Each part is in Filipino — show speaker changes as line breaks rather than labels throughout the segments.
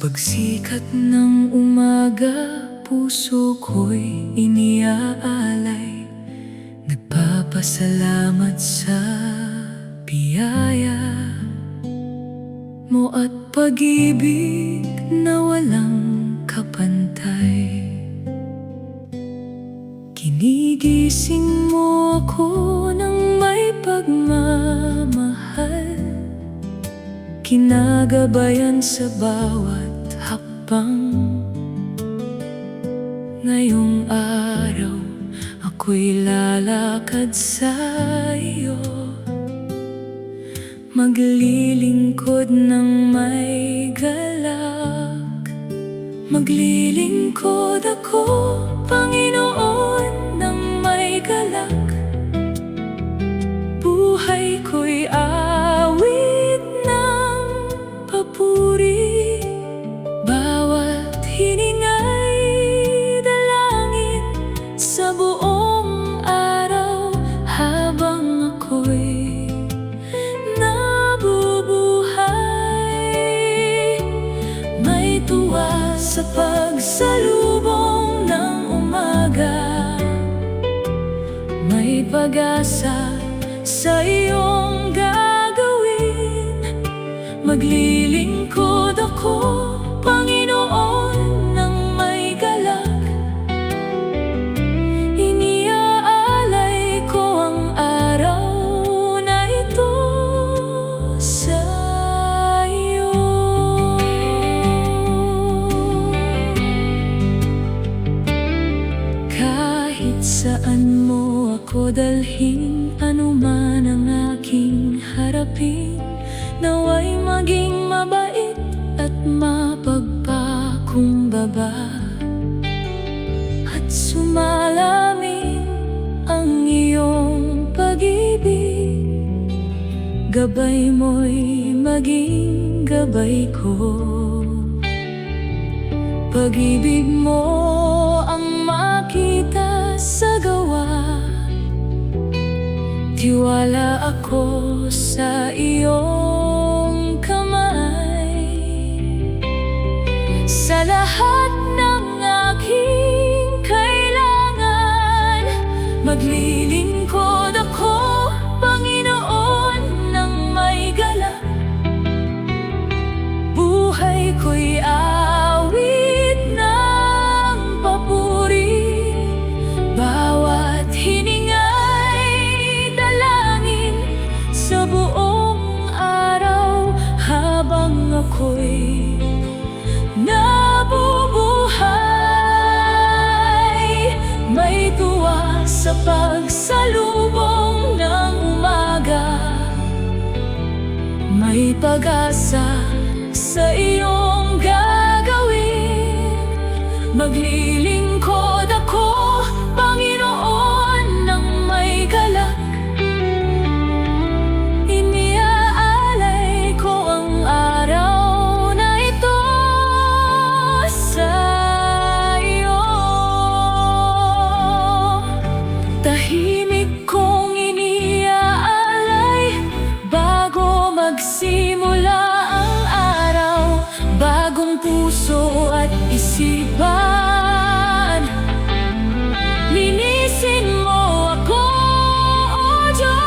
pagsikat ng umaga, puso ko'y iniaalay. Nagpapasalamat sa biyaya mo at pag-ibig na walang kapantay. Ginigising mo ako ng may pagmamahal, kinagabayan sa bawat hakbang. Ngayong araw, ako'y lalakad sa iyo, maglilingkod ng may galak. Maglilingkod ako, Panginoon, ng may galak. Buhay ko'y awit ng papuri, bawat hininga'y dalangin sa buong araw. Habang ako'y nabubuhay, may tuwa sa pagsalubong ng umaga, may pag-asa sa iyong gagawin. Maglilingkod ako, Panginoon, ng may galak. Iniaalay ko ang araw na ito sa iyo. Kahit saan mo ako dalhin, anuman ang aking harapin, naway maging mabait at mapagpakumbaba, at sumalamin ang iyong pag-ibig. Gabay mo'y maging gabay ko, pag-ibig mo ang makita sa gawa. Tiwala ako sa iyong kamay, sa lahat ng aking kailangan. Maglilingkod ako, Panginoon, ng may galak. Buhay ko'y awit ng papuri, bawat hininga'y dalangin sa buong araw. Habang ako'y nabubuhay, may tuwa sa pagsalubong ng umaga, may pag-asa sa iyong gagawin. Maglilingkod ako, Panginoon, ng may galak. Iniaalay ko ang araw na ito sa iyo. Tahimik kong iniaalay bago magsimula ang araw, bagong puso at isipan. Linisin mo ako, O Diyos.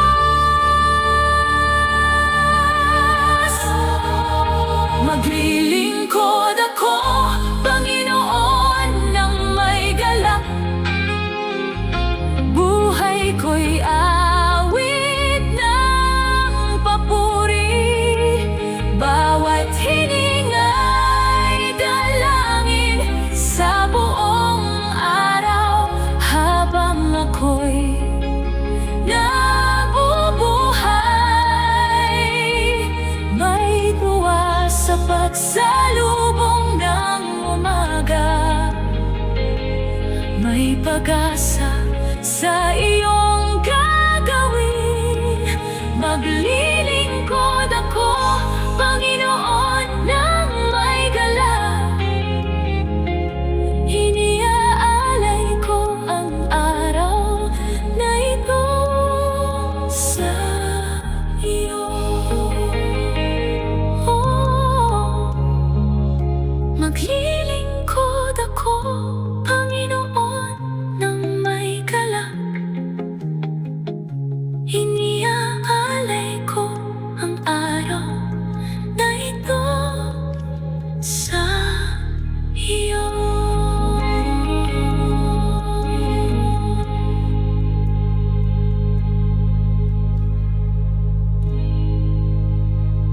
Maglilingkod ako, Panginoon, ng may galak. Buhay ko'y awit ng papuri, bawat hininga'y dalangin sa buong araw. Habang ako'y nabubuhay, may tuwa sa pagsalubong ng umaga, may pag-asa sa iyo.